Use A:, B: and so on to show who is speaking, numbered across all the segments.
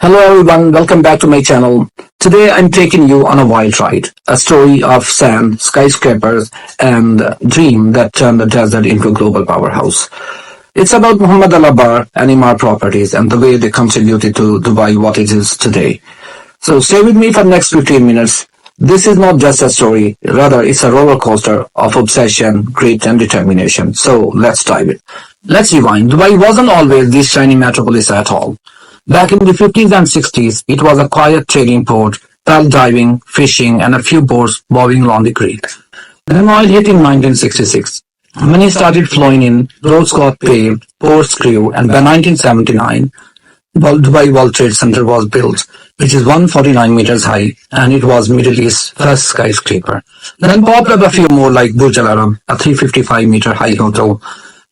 A: Hello everyone, welcome back to my channel. Today I'm taking you on a wild ride, a story of sand, skyscrapers, and dream that turned the desert into a global powerhouse. It's about Mohamed Alabbar and Emaar Properties and the way they contributed to Dubai what it is today. So stay with me for the next 15 minutes. This is not just a story, rather it's a roller coaster of obsession, grit and determination. So let's dive in. Let's rewind. Dubai wasn't always this shiny metropolis at all. Back in the 50s and 60s, it was a quiet trading port, pearl diving, fishing, and a few boats bobbing along the creek. Then oil hit in 1966. Money started flowing in, roads got paved, ports grew, and by 1979, Dubai World Trade Center was built, which is 149 meters high, and it was Middle East's first skyscraper. Then popped up a few more like Burj Khalifa, a 355-meter high hotel.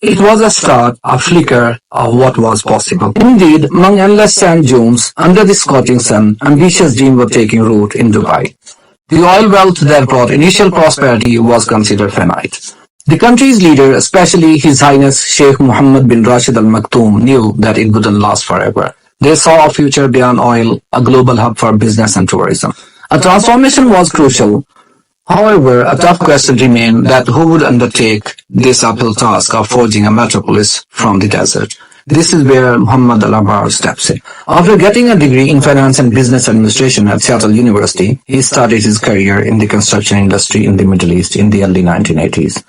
A: It was a start, a flicker of what was possible. Indeed, among endless sand dunes, under the scorching sun, ambitious dreams were taking root in Dubai. The oil wealth that brought initial prosperity was considered finite. The country's leader, especially His Highness Sheikh Mohammed bin Rashid Al Maktoum, knew that it wouldn't last forever. They saw a future beyond oil, a global hub for business and tourism. A transformation was crucial. However, a tough question remained that who would undertake this uphill task of forging a metropolis from the desert. This is where Mohamed Alabbar steps in. After getting a degree in finance and business administration at Seattle University, he started his career in the construction industry in the Middle East in the early 1980s.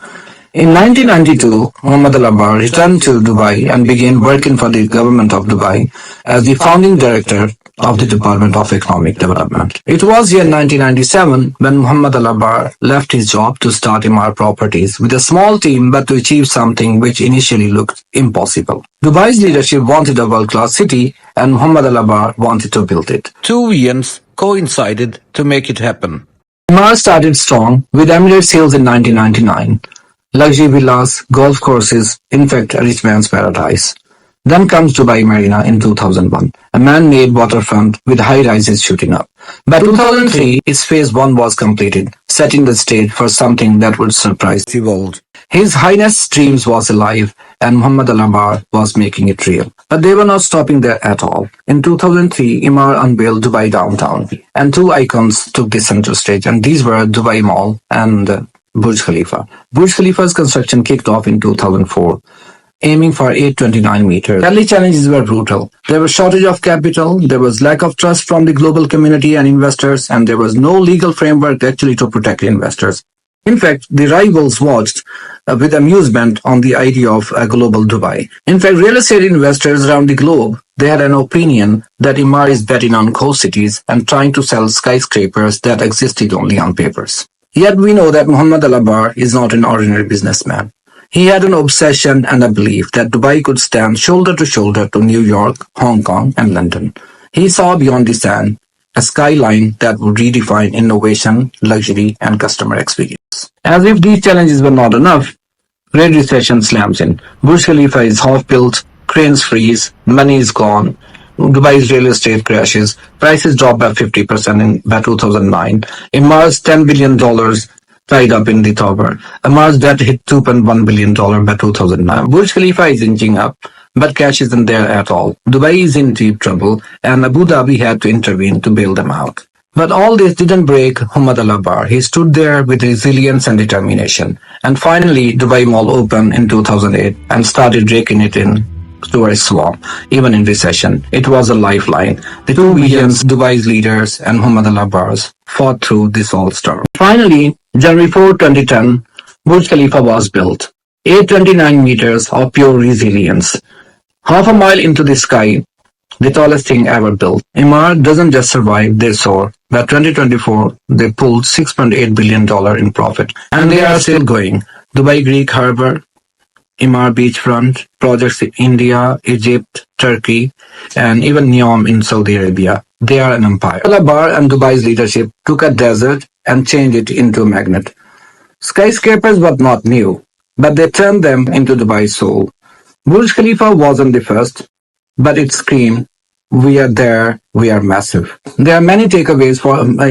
A: In 1992, Mohamed Alabbar returned to Dubai and began working for the government of Dubai as the founding director of the Department of Economic Development. It was year 1997 when Mohamed Alabbar left his job to start Emaar Properties with a small team but to achieve something which initially looked impossible. Dubai's leadership wanted a world-class city and Mohamed Alabbar wanted to build it. Two visions coincided to make it happen. Emaar started strong with Emirates Hills in 1999. Luxury villas, golf courses, in fact a rich man's paradise. Then comes Dubai Marina in 2001, a man-made waterfront with high-rises shooting up. By 2003, its phase 1 was completed, setting the stage for something that would surprise the world. His Highness' dreams was alive, and Mohamed Alabbar was making it real. But they were not stopping there at all. In 2003, Emaar unveiled Dubai Downtown, and two icons took the center stage, and these were Dubai Mall and Burj Khalifa. Burj Khalifa's construction kicked off in 2004. Aiming for 829 meters. Early challenges were brutal. There was shortage of capital, there was lack of trust from the global community and investors, and there was no legal framework actually to protect investors. In fact, the rivals watched with amusement on the idea of a global Dubai. In fact, real estate investors around the globe, they had an opinion that Emaar is betting on coast cities and trying to sell skyscrapers that existed only on papers. Yet we know that Mohamed Alabbar is not an ordinary businessman. He had an obsession and a belief that Dubai could stand shoulder to shoulder to New York, Hong Kong, and London. He saw beyond the sand a skyline that would redefine innovation, luxury, and customer experience. As if these challenges were not enough, Great Recession slams in. Burj Khalifa is half-built, cranes freeze, money is gone. Dubai's real estate crashes, prices dropped by 50% by 2009. Emaar's $10 billion tied up in the tower. Emaar's debt hit $2.1 billion by 2009. Burj Khalifa is inching up, but cash isn't there at all. Dubai is in deep trouble, and Abu Dhabi had to intervene to bail them out. But all this didn't break Mohamed Alabbar. He stood there with resilience and determination. And finally, Dubai Mall opened in 2008 and started raking it in tourist swarm, even in recession. It was a lifeline. The two visions, Dubai's leaders and Mohamed Alabbar's, fought through this all storm. Finally, January 4, 2010, Burj Khalifa was built. 829 meters of pure resilience. Half a mile into the sky, the tallest thing ever built. Emaar doesn't just survive, they soar. By 2024, they pulled $6.8 billion in profit. And they are still going. Dubai Greek Harbor, Emaar beachfront, projects in India, Egypt, Turkey, and even Neom in Saudi Arabia. They are an empire. Alabbar and Dubai's leadership took a desert and changed it into a magnet. Skyscrapers were not new, but they turned them into Dubai's soul. Burj Khalifa wasn't the first, but it screamed, "We are there, we are massive." There are many takeaways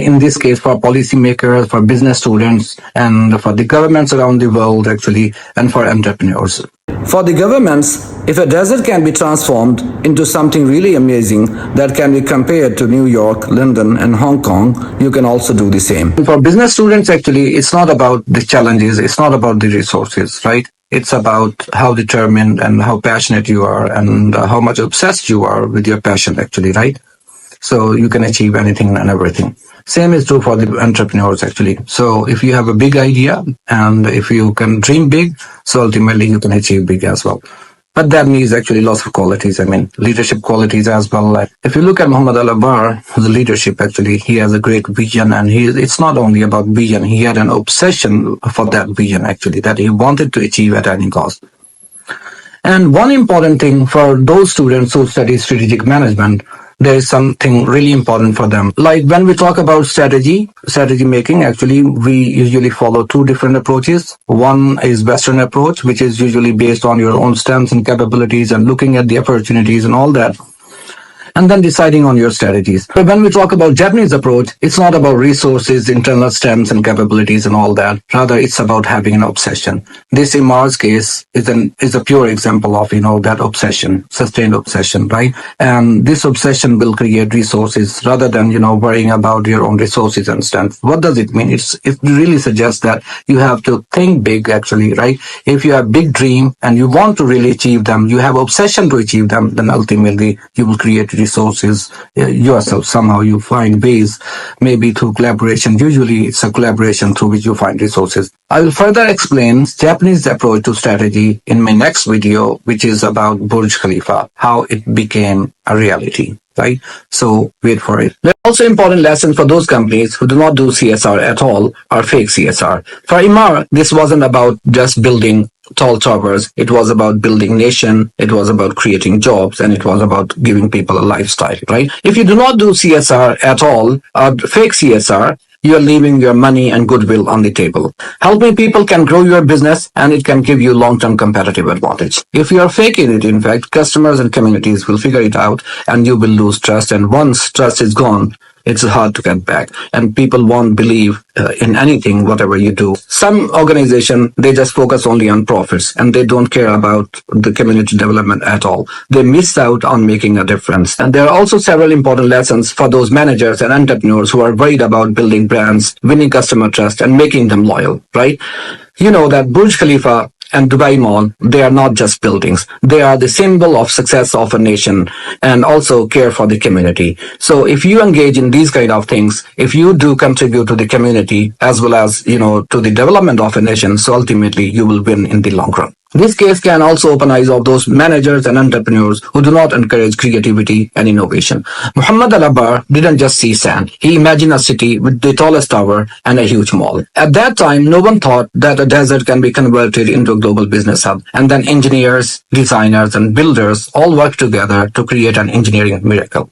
A: in this case, for policymakers, for business students, and for the governments around the world, actually, and for entrepreneurs. For the governments, if a desert can be transformed into something really amazing that can be compared to New York, London, and Hong Kong, you can also do the same. For business students, actually, it's not about the challenges, it's not about the resources, right? It's about how determined and how passionate you are and how much obsessed you are with your passion, actually, right? So you can achieve anything and everything. Same is true for the entrepreneurs, actually. So if you have a big idea and if you can dream big, so ultimately you can achieve big as well. But that needs actually lots of qualities. I mean, leadership qualities as well. Like if you look at Mohamed Alabbar, the leadership, actually, he has a great vision, and it's not only about vision. He had an obsession for that vision, actually, that he wanted to achieve at any cost. And one important thing for those students who study strategic management, there is something really important for them. Like when we talk about strategy making, actually, we usually follow two different approaches. One is Western approach, which is usually based on your own strengths and capabilities and looking at the opportunities and all that, and then deciding on your strategies. But when we talk about Japanese approach, it's not about resources, internal strengths and capabilities and all that. Rather, it's about having an obsession. This, in Emar's case, is a pure example of, that obsession, sustained obsession, right? And this obsession will create resources rather than, worrying about your own resources and strengths. What does it mean? It really suggests that you have to think big, actually, right? If you have big dream and you want to really achieve them, you have obsession to achieve them, then ultimately you will create resources yourself. Somehow you find ways, maybe through collaboration. Usually it's a collaboration through which you find resources. I will further explain Japanese approach to strategy in my next video, which is about Burj Khalifa, how it became a reality. Right? So wait for it. There are also important lessons for those companies who do not do CSR at all or fake CSR. For Emaar, this wasn't about just building tall towers. It was about building nation. It was about creating jobs, and it was about giving people a lifestyle, right? If you do not do CSR at all or fake CSR, you are leaving your money and goodwill on the table. Helping people can grow your business, and it can give you long-term competitive advantage. If you are faking it, in fact, customers and communities will figure it out, and you will lose trust. And once trust is gone, it's hard to get back, and people won't believe in anything, whatever you do. Some organization, they just focus only on profits, and they don't care about the community development at all. They miss out on making a difference. And there are also several important lessons for those managers and entrepreneurs who are worried about building brands, winning customer trust, and making them loyal, right? You know that Burj Khalifa and Dubai Mall, they are not just buildings. They are the symbol of success of a nation and also care for the community. So if you engage in these kind of things, if you do contribute to the community as well as, to the development of a nation, so ultimately you will win in the long run. This case can also open eyes of those managers and entrepreneurs who do not encourage creativity and innovation. Mohamed Alabbar didn't just see sand. He imagined a city with the tallest tower and a huge mall. At that time, no one thought that a desert can be converted into a global business hub. And then engineers, designers, and builders all worked together to create an engineering miracle.